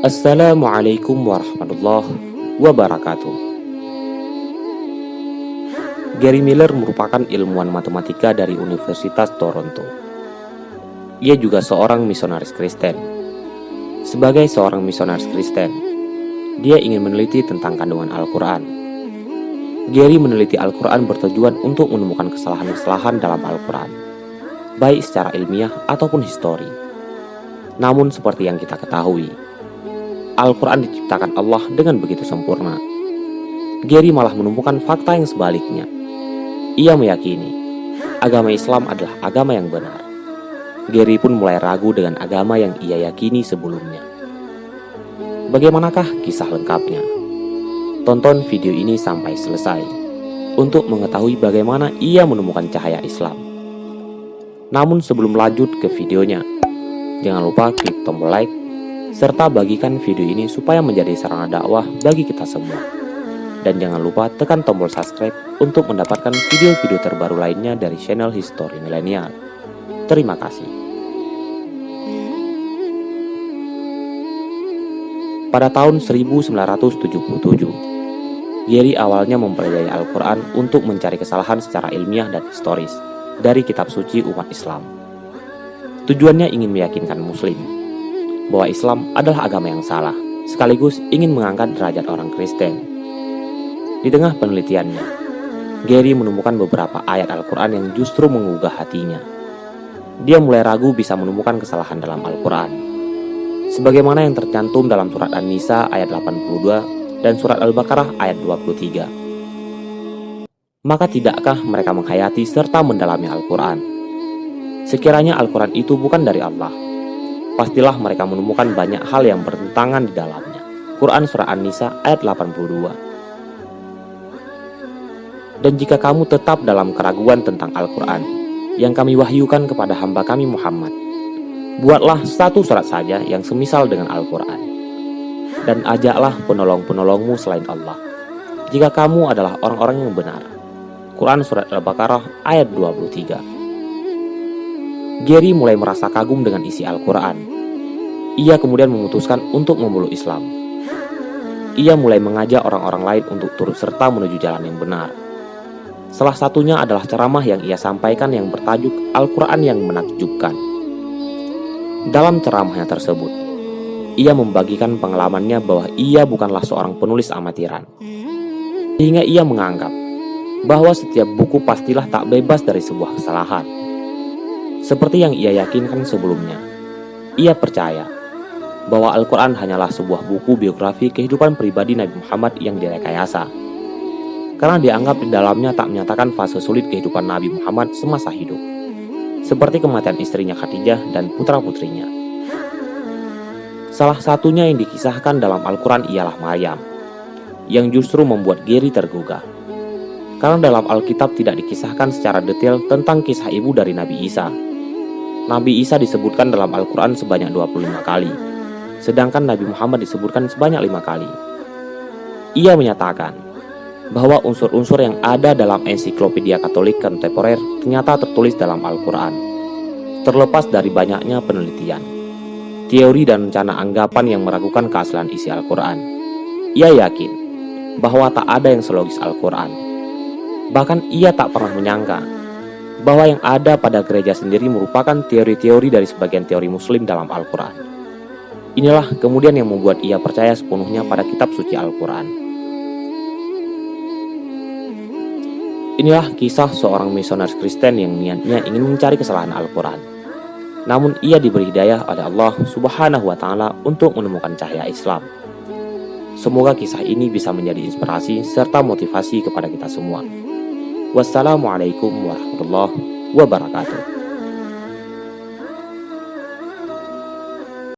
Assalamualaikum warahmatullahi wabarakatuh. Gary Miller merupakan ilmuwan matematika dari Universitas Toronto. Ia juga seorang misionaris Kristen. Sebagai seorang misionaris Kristen, dia ingin meneliti tentang kandungan Al-Quran. Gary meneliti Al-Quran bertujuan untuk menemukan kesalahan-kesalahan dalam Al-Quran, baik secara ilmiah ataupun histori. Namun seperti yang kita ketahui, Al-Quran diciptakan Allah dengan begitu sempurna. Gary malah menemukan fakta yang sebaliknya. Ia meyakini agama Islam adalah agama yang benar. Gary pun mulai ragu dengan agama yang ia yakini sebelumnya. Bagaimanakah kisah lengkapnya? Tonton video ini sampai selesai untuk mengetahui bagaimana ia menemukan cahaya Islam. Namun sebelum lanjut ke videonya, jangan lupa klik tombol like serta bagikan video ini supaya menjadi sarana dakwah bagi kita semua. Dan jangan lupa tekan tombol subscribe untuk mendapatkan video-video terbaru lainnya dari channel History Milenial. Terima kasih. Pada tahun 1977, Gary awalnya mempelajari Al-Quran untuk mencari kesalahan secara ilmiah dan historis dari kitab suci umat Islam. Tujuannya ingin meyakinkan Muslim bahwa Islam adalah agama yang salah, sekaligus ingin mengangkat derajat orang Kristen. Di tengah penelitiannya, Gary menemukan beberapa ayat Al-Quran yang justru menggugah hatinya. Dia mulai ragu bisa menemukan kesalahan dalam Al-Quran, sebagaimana yang tercantum dalam surat An-Nisa ayat 82 dan surat Al-Baqarah ayat 23. Maka tidakkah mereka menghayati serta mendalami Al-Quran? Sekiranya Al-Quran itu bukan dari Allah, pastilah mereka menemukan banyak hal yang bertentangan di dalamnya. Quran Surah An-Nisa ayat 82. Dan jika kamu tetap dalam keraguan tentang Al-Quran yang kami wahyukan kepada hamba kami Muhammad, buatlah satu surat saja yang semisal dengan Al-Quran, dan ajaklah penolong-penolongmu selain Allah, jika kamu adalah orang-orang yang benar. Quran Surat Al-Baqarah ayat 23. Gary mulai merasa kagum dengan isi Al-Quran. Ia kemudian memutuskan untuk memeluk Islam. Ia mulai mengajak orang-orang lain untuk turut serta menuju jalan yang benar. Salah satunya adalah ceramah yang ia sampaikan yang bertajuk Al-Quran yang menakjubkan. Dalam ceramahnya tersebut, ia membagikan pengalamannya bahwa ia bukanlah seorang penulis amatiran, sehingga ia menganggap bahwa setiap buku pastilah tak bebas dari sebuah kesalahan. Seperti yang ia yakinkan sebelumnya, ia percaya bahwa Al-Quran hanyalah sebuah buku biografi kehidupan pribadi Nabi Muhammad yang direkayasa, karena dianggap di dalamnya tak menyatakan fase sulit kehidupan Nabi Muhammad semasa hidup, seperti kematian istrinya Khadijah dan putra-putrinya. Salah satunya yang dikisahkan dalam Al-Quran ialah Maryam, yang justru membuat Gary tergugah, karena dalam Alkitab tidak dikisahkan secara detail tentang kisah ibu dari Nabi Isa. Nabi Isa disebutkan dalam Al-Quran sebanyak 25 kali, sedangkan Nabi Muhammad disebutkan sebanyak 5 kali. Ia menyatakan bahwa unsur-unsur yang ada dalam ensiklopedia Katolik kontemporer ternyata tertulis dalam Al-Quran, terlepas dari banyaknya penelitian, teori dan rencana anggapan yang meragukan keaslian isi Al-Quran. Ia yakin bahwa tak ada yang selogis Al-Quran. Bahkan ia tak pernah menyangka bahwa yang ada pada gereja sendiri merupakan teori-teori dari sebagian teori Muslim dalam Al-Quran. Inilah kemudian yang membuat ia percaya sepenuhnya pada kitab suci Al-Quran. Inilah kisah seorang misionaris Kristen yang niatnya ingin mencari kesalahan Al-Quran. Namun ia diberi hidayah oleh Allah Subhanahu wa Ta'ala untuk menemukan cahaya Islam. Semoga kisah ini bisa menjadi inspirasi serta motivasi kepada kita semua. Wassalamualaikum warahmatullahi wabarakatuh.